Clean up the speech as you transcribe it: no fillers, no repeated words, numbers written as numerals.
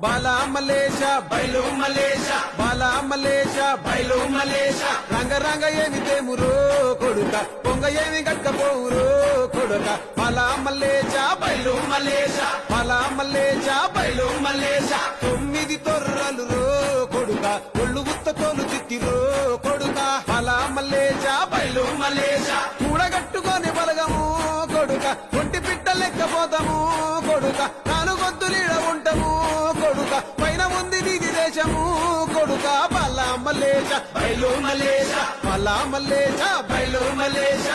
బాలా మలేష బయలు మలేష బాలా మలేష బయలు మలేష రంగ రంగ ఏమి తేమురో కొడుక పొంగ ఏమి గట్టపోవురో కొడుక బాలా మలేష బయలు మలేష బాలా మలేష బయలు మలేష 9 తొర్రలు రో కొడుక ఒళ్ళు గుత్త తోలు తిట్టిరో కొడుక బాలా మలేష బయలు మలేష కూడగట్టుకొని బలగము కొడుక ఒంటి పిట్ట లెక్కపోతాము కొడుక 4 గొంతులీడ ఉంటాము కొడుక పైన ఉంది నీది దేశము కొడుక బాలా మలేష బయలు మలేష బాలా మలేష బయలు మలేష